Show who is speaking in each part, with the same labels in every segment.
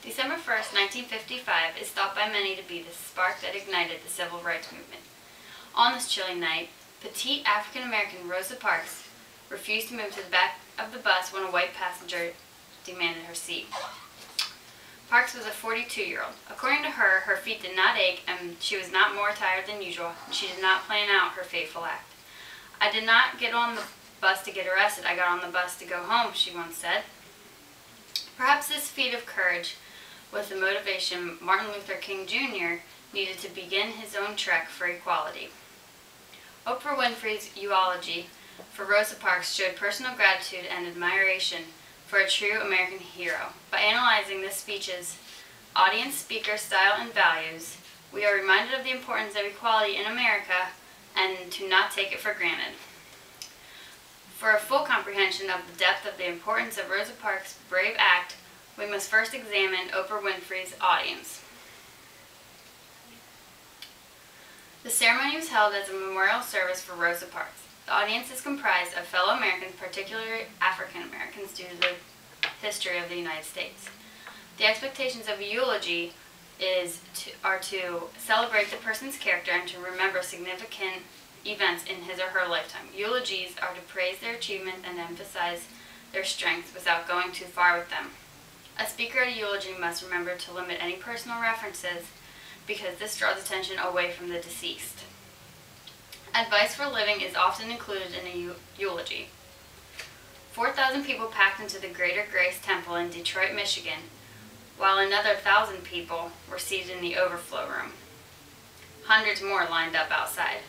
Speaker 1: December 1st, 1955 is thought by many to be the spark that ignited the Civil Rights Movement. On this chilly night, petite African-American Rosa Parks refused to move to the back of the bus when a white passenger demanded her seat. Parks was a 42-year-old. According to her, her feet did not ache and she was not more tired than usual, and she did not plan out her fateful act. "I did not get on the bus to get arrested. I got on the bus to go home," she once said. Perhaps this feat of courage was the motivation Martin Luther King Jr. needed to begin his own trek for equality. Oprah Winfrey's eulogy for Rosa Parks showed personal gratitude and admiration for a true American hero. By analyzing this speech's audience, speaker, style, and values, we are reminded of the importance of equality in America and to not take it for granted. For a full comprehension of the depth of the importance of Rosa Parks' brave act, we must first examine Oprah Winfrey's audience. The ceremony was held as a memorial service for Rosa Parks. The audience is comprised of fellow Americans, particularly African Americans, due to the history of the United States. The expectations of a eulogy are to celebrate the person's character and to remember significant events in his or her lifetime. Eulogies are to praise their achievements and emphasize their strengths without going too far with them. A speaker at a eulogy must remember to limit any personal references because this draws attention away from the deceased. Advice for living is often included in a eulogy. 4,000 people packed into the Greater Grace Temple in Detroit, Michigan, while another 1,000 people were seated in the overflow room. Hundreds more lined up outside.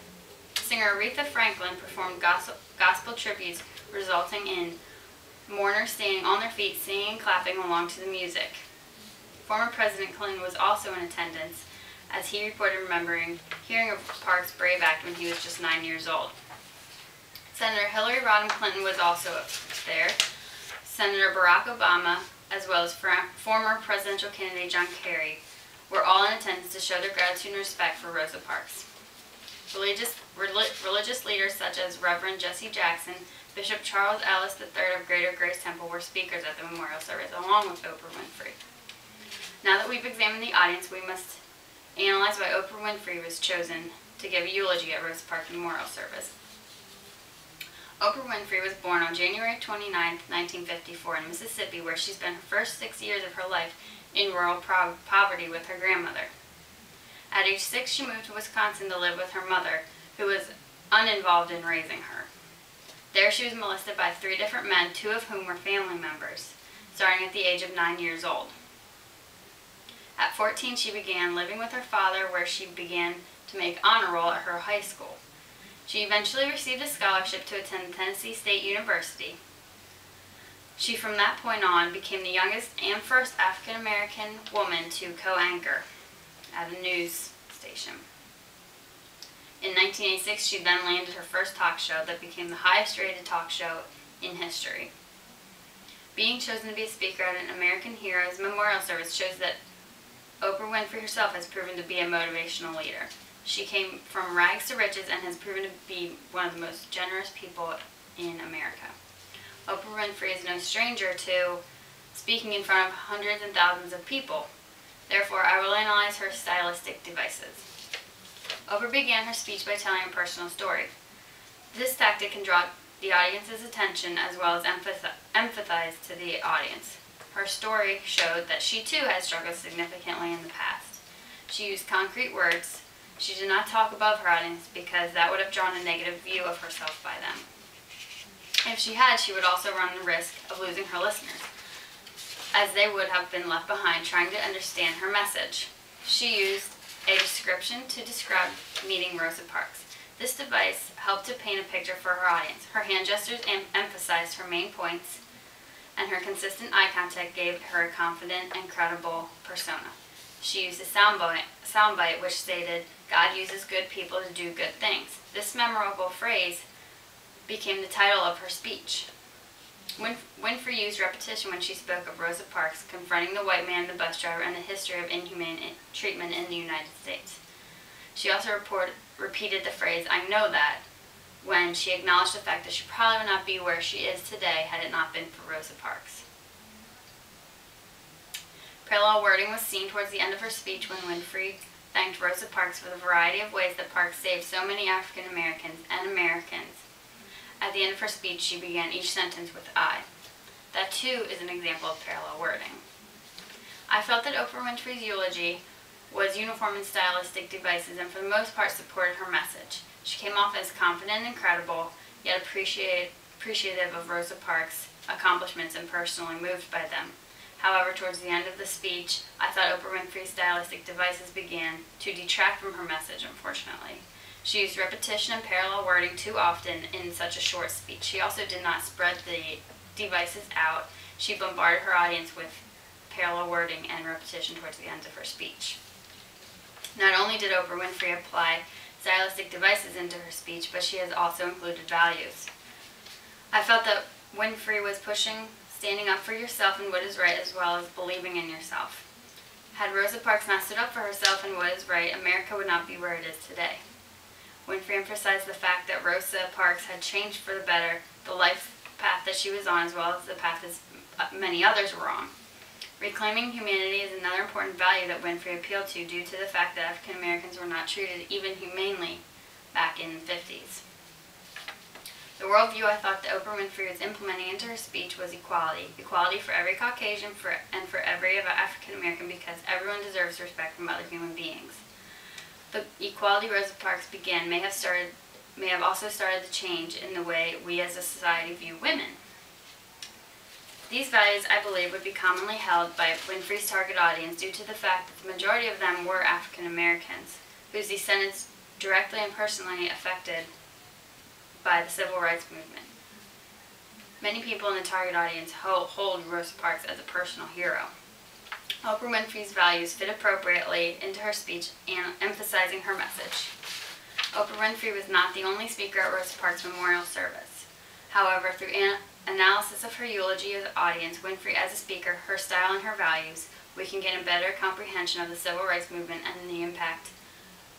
Speaker 1: Singer Aretha Franklin performed gospel tributes, resulting in mourners standing on their feet, singing and clapping along to the music. Former President Clinton was also in attendance, as he reported hearing of Parks' brave act when he was just 9 years old. Senator Hillary Rodham Clinton was also there. Senator Barack Obama, as well as former presidential candidate John Kerry, were all in attendance to show their gratitude and respect for Rosa Parks. Religious leaders such as Reverend Jesse Jackson, Bishop Charles Ellis III of Greater Grace Temple were speakers at the memorial service, along with Oprah Winfrey. Now that we've examined the audience, we must analyze why Oprah Winfrey was chosen to give a eulogy at Rosa Parks Memorial Service. Oprah Winfrey was born on January 29, 1954 in Mississippi, where she spent her first 6 years of her life in rural poverty with her grandmother. At age 6, she moved to Wisconsin to live with her mother, who was uninvolved in raising her. There she was molested by 3 different men, 2 of whom were family members, starting at the age of 9 years old. At 14, she began living with her father, where she began to make honor roll at her high school. She eventually received a scholarship to attend Tennessee State University. She, from that point on, became the youngest and first African-American woman to co-anchor at a news station. In 1986, she then landed her first talk show that became the highest-rated talk show in history. Being chosen to be a speaker at an American Heroes Memorial Service shows that Oprah Winfrey herself has proven to be a motivational leader. She came from rags to riches and has proven to be one of the most generous people in America. Oprah Winfrey is no stranger to speaking in front of hundreds and thousands of people. Therefore, I will analyze her stylistic devices. Oprah began her speech by telling a personal story. This tactic can draw the audience's attention as well as empathize to the audience. Her story showed that she too had struggled significantly in the past. She used concrete words. She did not talk above her audience because that would have drawn a negative view of herself by them. If she had, she would also run the risk of losing her listeners, as they would have been left behind trying to understand her message. She used a description to describe meeting Rosa Parks. This device helped to paint a picture for her audience. Her hand gestures emphasized her main points, and her consistent eye contact gave her a confident and credible persona. She used a soundbite which stated, "God uses good people to do good things." This memorable phrase became the title of her speech. Winfrey used repetition when she spoke of Rosa Parks confronting the white man, the bus driver, and the history of inhumane treatment in the United States. She also repeated the phrase, "I know that," when she acknowledged the fact that she probably would not be where she is today had it not been for Rosa Parks. Parallel wording was seen towards the end of her speech when Winfrey thanked Rosa Parks for the variety of ways that Parks saved so many African Americans and Americans. At the end of her speech, she began each sentence with I. That, too, is an example of parallel wording. I felt that Oprah Winfrey's eulogy was uniform in stylistic devices and for the most part supported her message. She came off as confident and credible, yet appreciative of Rosa Parks' accomplishments and personally moved by them. However, towards the end of the speech, I thought Oprah Winfrey's stylistic devices began to detract from her message, unfortunately. She used repetition and parallel wording too often in such a short speech. She also did not spread the devices out. She bombarded her audience with parallel wording and repetition towards the end of her speech. Not only did Oprah Winfrey apply stylistic devices into her speech, but she has also included values. I felt that Winfrey was pushing standing up for yourself and what is right as well as believing in yourself. Had Rosa Parks not stood up for herself and what is right, America would not be where it is today. Winfrey emphasized the fact that Rosa Parks had changed for the better the life path that she was on as well as the path that many others were on. Reclaiming humanity is another important value that Winfrey appealed to due to the fact that African Americans were not treated even humanely back in the 50s. The worldview I thought that Oprah Winfrey was implementing into her speech was equality. Equality for every Caucasian and for every African American because everyone deserves respect from other human beings. The equality Rosa Parks began may have also started the change in the way we as a society view women. These values, I believe, would be commonly held by Winfrey's target audience due to the fact that the majority of them were African Americans, whose descendants directly and personally affected by the Civil Rights Movement. Many people in the target audience hold Rosa Parks as a personal hero. Oprah Winfrey's values fit appropriately into her speech and emphasizing her message. Oprah Winfrey was not the only speaker at Rosa Parks' memorial service. However, through analysis of her eulogy of the audience, Winfrey as a speaker, her style and her values, we can get a better comprehension of the Civil Rights Movement and the impact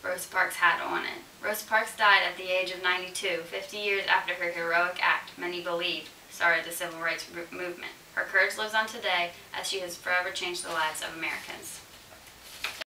Speaker 1: Rosa Parks had on it. Rosa Parks died at the age of 92, 50 years after her heroic act, many believed, started the Civil Rights Movement. Her courage lives on today as she has forever changed the lives of Americans.